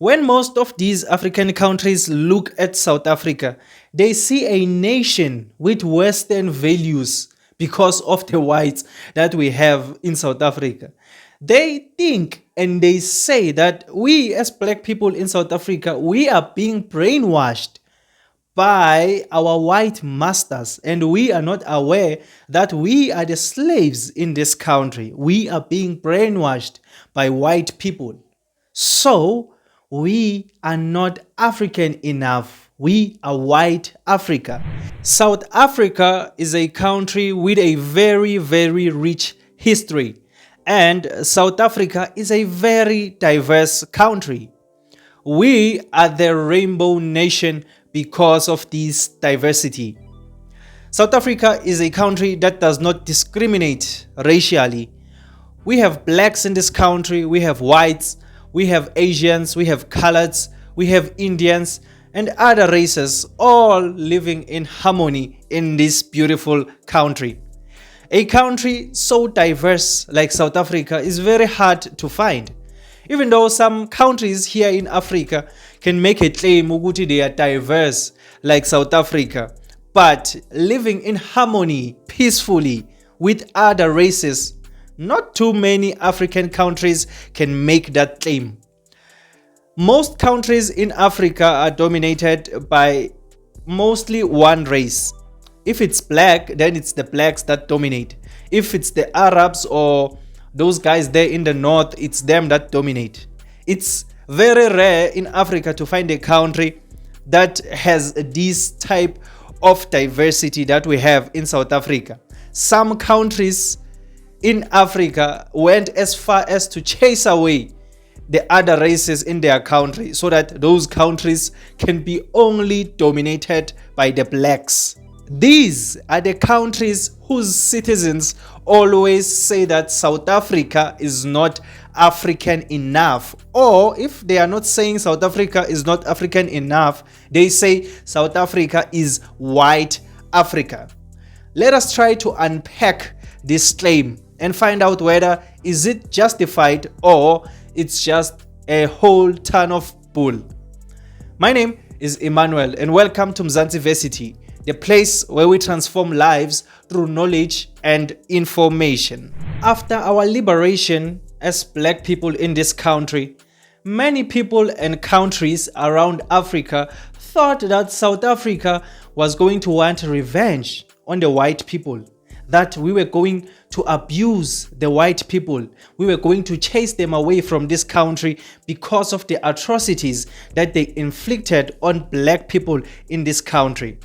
When most of these African countries look at South Africa, they see a nation with Western values because of the whites that we have in South Africa. They think and they say that we as black people in South Africa, we are being brainwashed by our white masters, and we are not aware that we are the slaves in this country. We are being brainwashed by white people. So we are not African enough. We are white Africa. South Africa is a country with a very, very rich history. And South Africa is a very diverse country. We are the rainbow nation because of this diversity. South Africa is a country that does not discriminate racially. We have blacks in this country, we have whites, we have Asians, we have coloreds, we have Indians, and other races all living in harmony in this beautiful country. A country so diverse like South Africa is very hard to find. Even though some countries here in Africa can make a claim ukuthi they are diverse like South Africa, but living in harmony peacefully with other races, not too many African countries can make that claim. Most countries in Africa are dominated by mostly one race. If it's black, then it's the blacks that dominate. If it's the Arabs or those guys there in the north, it's them that dominate. It's very rare in Africa to find a country that has this type of diversity that we have in South Africa. Some countries in Africa went as far as to chase away the other races in their country so that those countries can be only dominated by the blacks. These are the countries whose citizens always say that South Africa is not African enough. Or if they are not saying South Africa is not African enough, they say South Africa is white Africa. Let us try to unpack this claim and find out whether is it justified or it's just a whole ton of bull. My name is Emmanuel and welcome to Mzansi Versity, the place where we transform lives through knowledge and information. After our liberation as black people in this country, many people and countries around Africa thought that South Africa was going to want revenge on the white people, that we were going to abuse the white people. We were going to chase them away from this country because of the atrocities that they inflicted on black people in this country.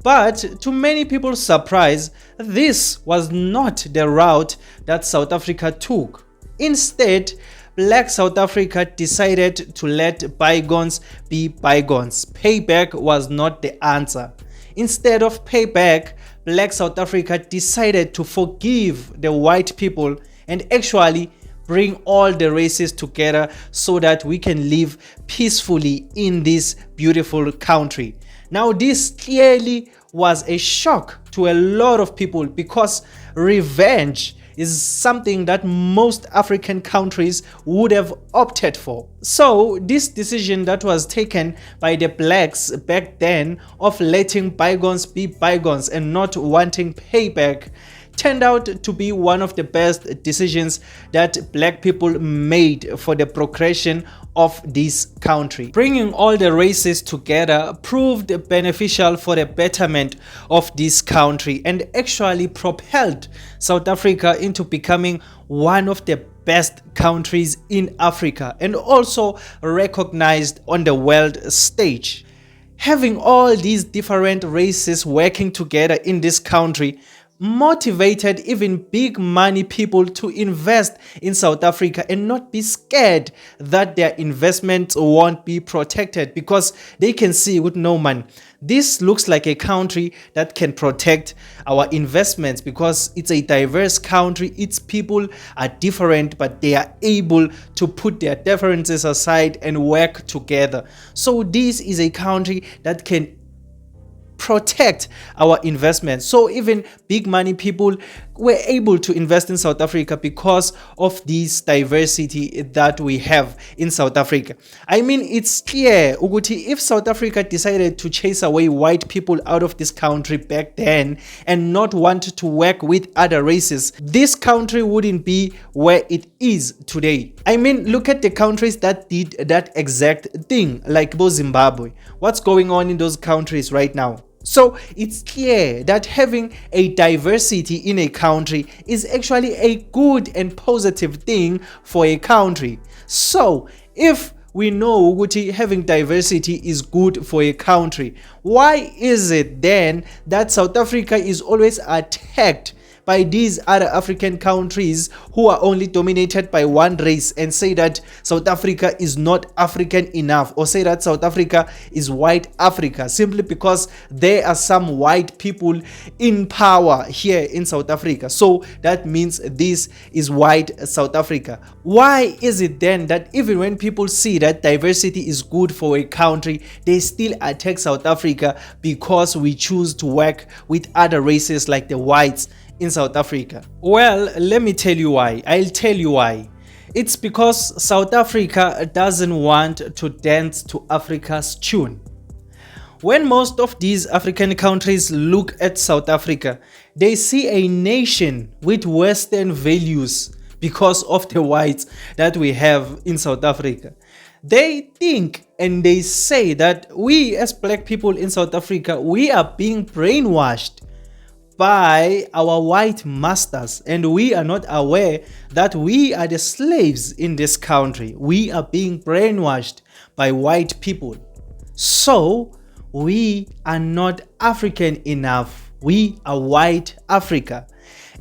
But to many people's surprise, this was not the route that South Africa took. Instead, black South Africa decided to let bygones be bygones. Payback was not the answer. Instead of payback, black South Africa decided to forgive the white people and actually bring all the races together so that we can live peacefully in this beautiful country. Now, this clearly was a shock to a lot of people because revenge is something that most African countries would have opted for. So this decision that was taken by the blacks back then of letting bygones be bygones and not wanting payback turned out to be one of the best decisions that black people made for the progression of this country. Bringing all the races together proved beneficial for the betterment of this country and actually propelled South Africa into becoming one of the best countries in Africa and also recognized on the world stage. Having all these different races working together in this country motivated even big money people to invest in South Africa and not be scared that their investments won't be protected, because they can see with no man, this looks like a country that can protect our investments because it's a diverse country. Its people are different, but they are able to put their differences aside and work together. So this is a country that can protect our investments. So even big money people were able to invest in South Africa because of this diversity that we have in South Africa. I mean, it's clear ukuthi if South Africa decided to chase away white people out of this country back then and not want to work with other races, this country wouldn't be where it is today. I mean, look at the countries that did that exact thing, like Zimbabwe. What's going on in those countries right now? So it's clear that having a diversity in a country is actually a good and positive thing for a country. So if we know that having diversity is good for a country, why is it then that South Africa is always attacked by these other African countries who are only dominated by one race and say that South Africa is not African enough, or say that South Africa is white Africa, simply because there are some white people in power here in South Africa? So that means this is white South Africa. Why is it then that even when people see that diversity is good for a country, they still attack South Africa because we choose to work with other races like the whites in South Africa? Well, let me tell you why. I'll tell you why. It's because South Africa doesn't want to dance to Africa's tune. When most of these African countries look at South Africa, they see a nation with Western values because of the whites that we have in South Africa. They think and they say that we as black people in South Africa, we are being brainwashed by our white masters, and we are not aware that we are the slaves in this country. We are being brainwashed by white people. So we are not African enough. We are white Africa.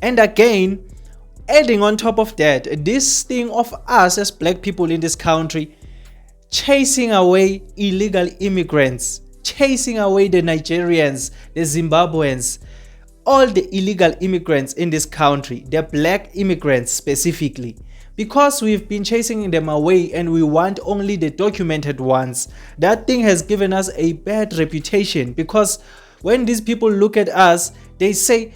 And again, adding on top of that, this thing of us as black people in this country chasing away illegal immigrants, chasing away the Nigerians, the Zimbabweans, all the illegal immigrants in this country, the black immigrants specifically, because we've been chasing them away and we want only the documented ones. That thing has given us a bad reputation, because when these people look at us, they say,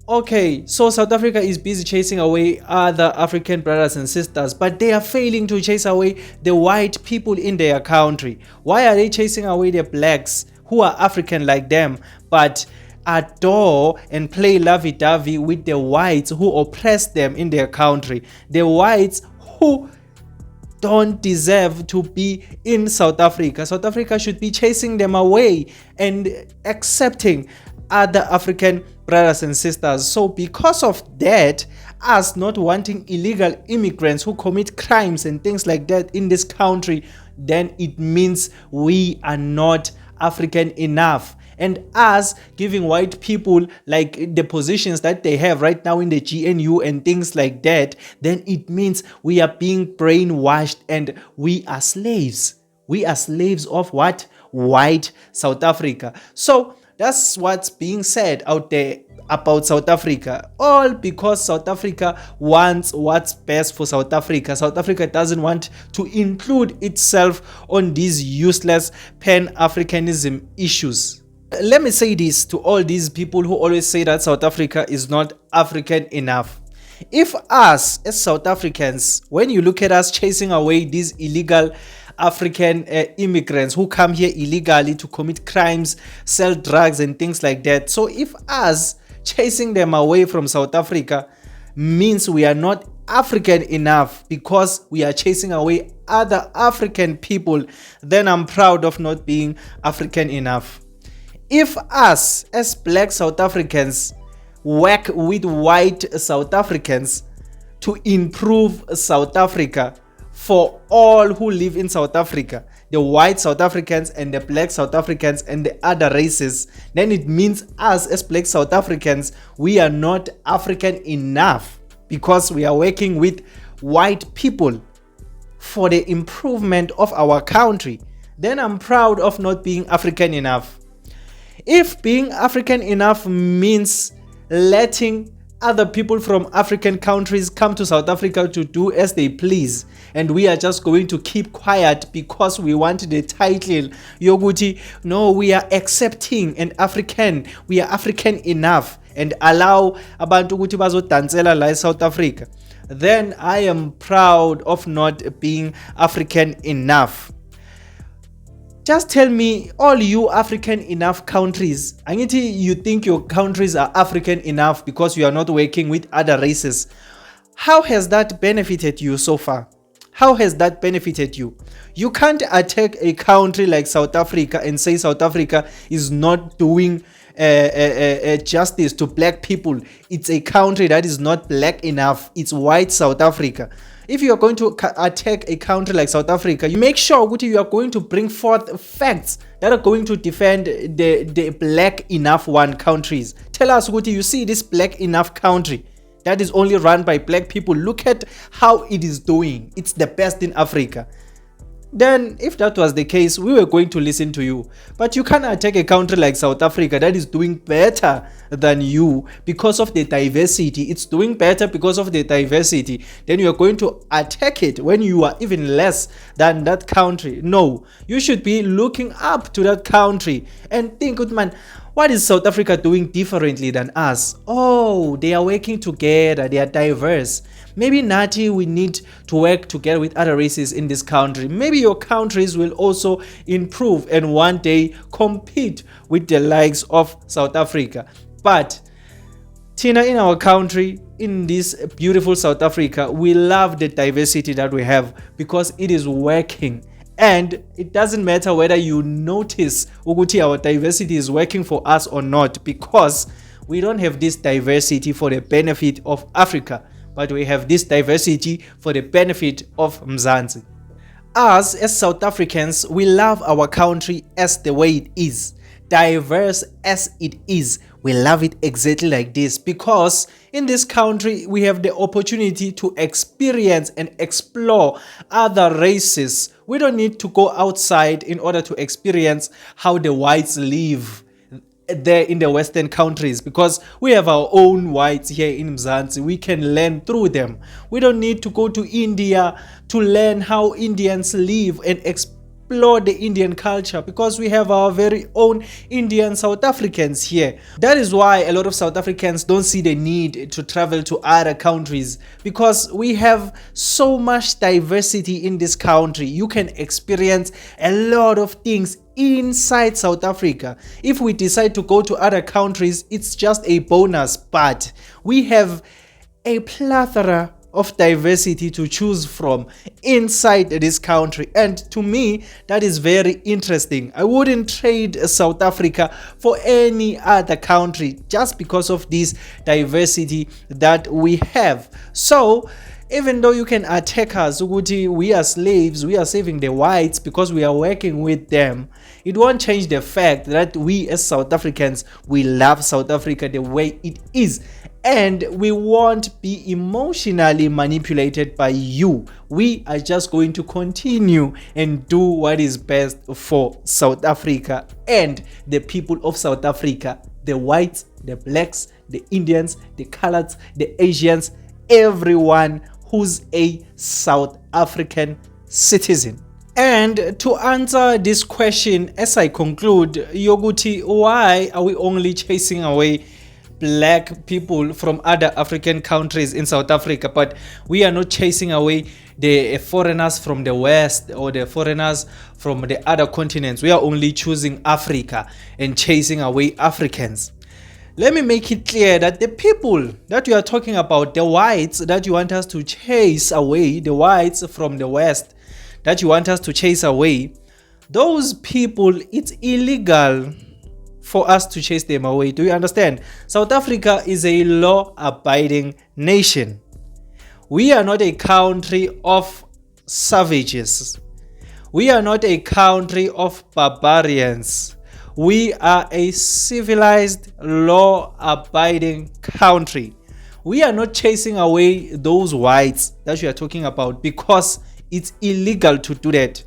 okay, so South Africa is busy chasing away other African brothers and sisters, but they are failing to chase away the white people in their country. Why are they chasing away the blacks who are African like them, but adore and play lovey-dovey with the whites who oppress them in their country, the whites who don't deserve to be in South Africa? South Africa should be chasing them away and accepting other African brothers and sisters. So because of that, us not wanting illegal immigrants who commit crimes and things like that in this country, then it means we are not African enough. And us giving white people like the positions that they have right now in the GNU and things like that, then it means we are being brainwashed and we are slaves. We are slaves of what? White South Africa. So that's what's being said out there about South Africa, all because South Africa wants what's best for South Africa. South Africa doesn't want to include itself on these useless Pan-Africanism issues. Let me say this to all these people who always say that South Africa is not African enough. If us as South Africans, when you look at us chasing away these illegal African immigrants who come here illegally to commit crimes, sell drugs and things like that, so if us chasing them away from South Africa means we are not African enough because we are chasing away other African people, then I'm proud of not being African enough. If us as black South Africans work with white South Africans to improve South Africa for all who live in South Africa, the white South Africans and the black South Africans and the other races, then it means us as black South Africans, we are not African enough because we are working with white people for the improvement of our country. Then I'm proud of not being African enough. If being African enough means letting other people from African countries come to South Africa to do as they please, and we are just going to keep quiet because we want the title Yoguti, no, we are accepting and African, we are African enough, and allow abantu ukuthi bazodansela la eSouth Africa, then I am proud of not being African enough. Just tell me, all you African enough countries, angithi you think your countries are African enough because you are not working with other races. How has that benefited you so far? How has that benefited you? You can't attack a country like South Africa and say South Africa is not doing justice to black people. It's a country that is not black enough. It's white South Africa. If you are going to attack a country like South Africa, you make sure that you are going to bring forth facts that are going to defend the black enough one countries. Tell us, Guti, you see this black enough country that is only run by black people. Look at how it is doing. It's the best in Africa. Then if that was the case, we were going to listen to you. But you can't attack a country like South Africa that is doing better than you because of the diversity. It's doing better because of the diversity. Then you are going to attack it when you are even less than that country. No, you should be looking up to that country and think, good man, what is South Africa doing differently than us? Oh, they are working together. They are diverse. Maybe Nati, we need to work together with other races in this country. Maybe your countries will also improve and one day compete with the likes of South Africa. But Tina, in our country, in this beautiful South Africa, we love the diversity that we have because it is working. And it doesn't matter whether you notice Uguti our diversity is working for us or not, because we don't have this diversity for the benefit of Africa, but we have this diversity for the benefit of Mzansi. Us as South Africans, we love our country as the way it is, diverse as it is. We love it exactly like this because in this country we have the opportunity to experience and explore other races. We don't need to go outside in order to experience how the whites live there in the Western countries, because we have our own whites here in Mzansi. We can learn through them. We don't need to go to India to learn how Indians live and explore the Indian culture, because we have our very own Indian South Africans here. That is why a lot of South Africans don't see the need to travel to other countries, because we have so much diversity in this country. You can experience a lot of things inside South Africa. If we decide to go to other countries, it's just a bonus, but we have a plethora of diversity to choose from inside this country, and to me that is very interesting. I wouldn't trade South Africa for any other country just because of this diversity that we have. So even though you can attack us, we are slaves, we are saving the whites because we are working with them, it won't change the fact that we as South Africans, we love South Africa the way it is. And we won't be emotionally manipulated by you. We are just going to continue and do what is best for South Africa and the people of South Africa. The whites, the blacks, the Indians, the coloreds, the Asians, everyone who's a South African citizen. And to answer this question, as I conclude, Yoguti, why are we only chasing away black people from other African countries in South Africa, but we are not chasing away the foreigners from the West or the foreigners from the other continents? We are only choosing Africa and chasing away Africans. Let me make it clear that the people that you are talking about, the whites that you want us to chase away, the whites from the West that you want us to chase away, those people, it's illegal for us to chase them away. Do you understand? South Africa is a law-abiding nation. We are not a country of savages. We are not a country of barbarians. We are a civilized, law-abiding country. We are not chasing away those whites that you are talking about because it's illegal to do that.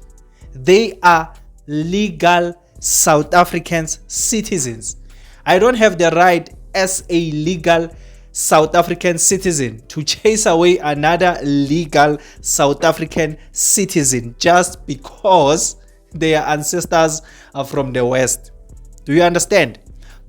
They are legal South Africans citizens. I don't have the right as a legal South African citizen to chase away another legal South African citizen just because their ancestors are from the West. Do you understand?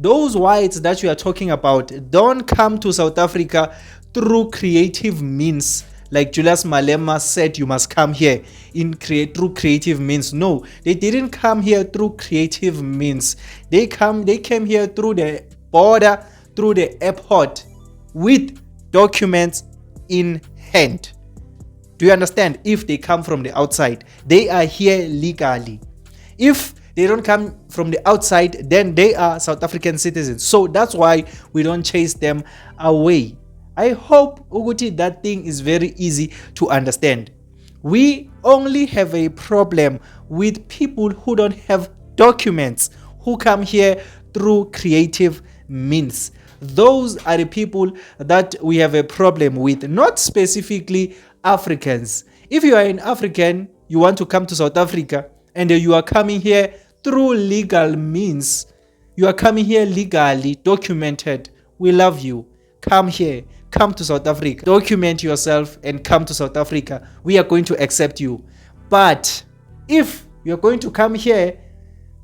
Those whites that you are talking about don't come to South Africa through creative means. Like Julius Malema said, you must come here through creative means. No, they didn't come here through creative means. They came here through the border, through the airport, with documents in hand. Do you understand? If they come from the outside, they are here legally. If they don't come from the outside, then they are South African citizens. So that's why we don't chase them away. I hope Uguti that thing is very easy to understand. We only have a problem with people who don't have documents, who come here through creative means. Those are the people that we have a problem with, not specifically Africans. If you are an African, you want to come to South Africa, and you are coming here through legal means, you are coming here legally, documented, we love you. Come here, come to South Africa, document yourself and come to South Africa. We are going to accept you. But if you're going to come here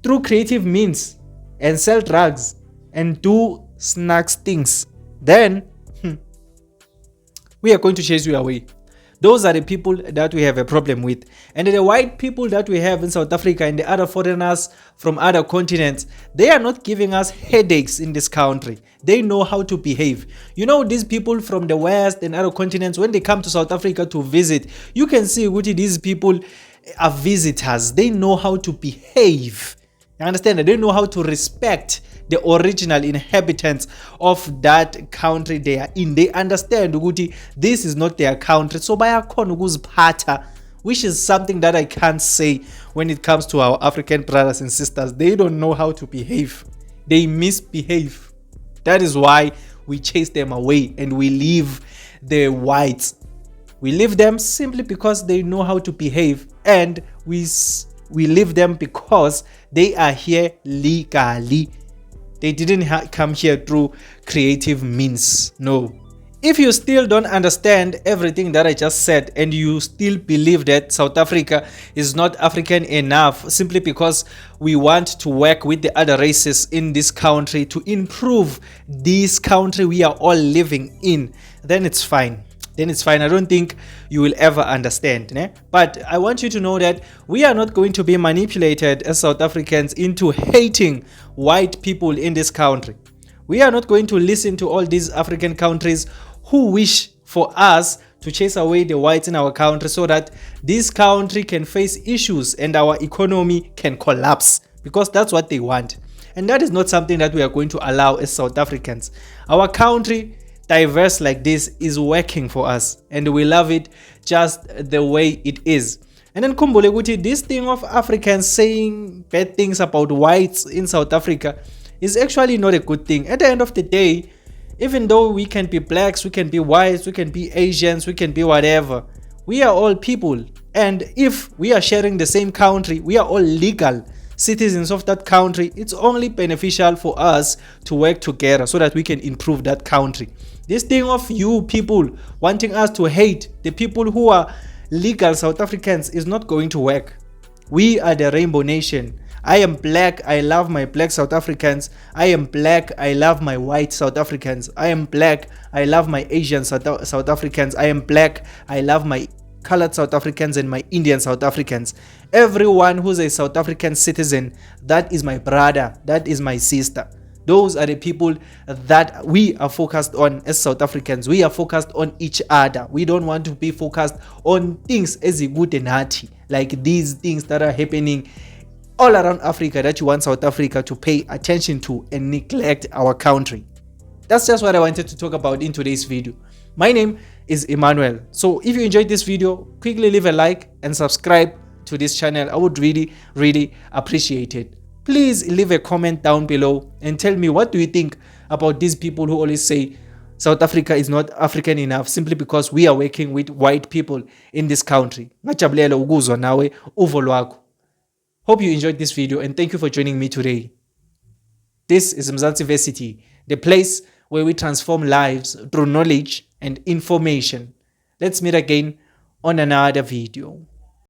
through creative means and sell drugs and do snacks things, then we are going to chase you away. Those are the people that we have a problem with. And the white people that we have in South Africa and the other foreigners from other continents, they are not giving us headaches in this country. They know how to behave. You know, these people from the West and other continents, when they come to South Africa to visit, you can see what these people are visitors. They know how to behave. You understand? They know how to respect the original inhabitants of that country they are in. They understand ukuthi this is not their country, so bayakhona ukuziphatha, which is something that I can't say when it comes to our African brothers and sisters. They don't know how to behave. They misbehave. That is why we chase them away and we leave the whites. We leave them simply because they know how to behave, and we leave them because they are here legally. They didn't come here through creative means. No. If you still don't understand everything that I just said, and you still believe that South Africa is not African enough simply because we want to work with the other races in this country to improve this country we are all living in, then it's fine. Then it's fine. I don't think you will ever understand. Ne? But I want you to know that we are not going to be manipulated as South Africans into hating white people in this country. We are not going to listen to all these African countries who wish for us to chase away the whites in our country so that this country can face issues and our economy can collapse, because that's what they want. And that is not something that we are going to allow as South Africans. Our country, diverse like this, is working for us, and we love it just the way it is. And then Kumbule Guti, this thing of Africans saying bad things about whites in South Africa is actually not a good thing. At the end of the day, even though we can be blacks, we can be whites, we can be Asians, we can be whatever, we are all people. And if we are sharing the same country, we are all legal citizens of that country. It's only beneficial for us to work together so that we can improve that country. This thing of you people wanting us to hate the people who are legal South Africans is not going to work. We are the Rainbow Nation. I am black, I love my black South Africans. I am black, I love my white South Africans. I am black, I love my Asian South Africans. I am black, I love my colored South Africans and my Indian South Africans. Everyone who's a South African citizen, that is my brother, that is my sister. Those are the people that we are focused on as South Africans. We are focused on each other. We don't want to be focused on things as a good and hearty, like these things that are happening all around Africa that you want South Africa to pay attention to and neglect our country. That's just what I wanted to talk about in today's video. My name is Emmanuel. So if you enjoyed this video, quickly leave a like and subscribe to this channel. I would really appreciate it. Please leave a comment down below and tell me, what do you think about these people who always say South Africa is not African enough simply because we are working with white people in this country. Ngajabulela ukuzwa nawe uvo lwakho. Hope you enjoyed this video and thank you for joining me today. This is Mzansi Versity, the place where we transform lives through knowledge and information. Let's meet again on another video.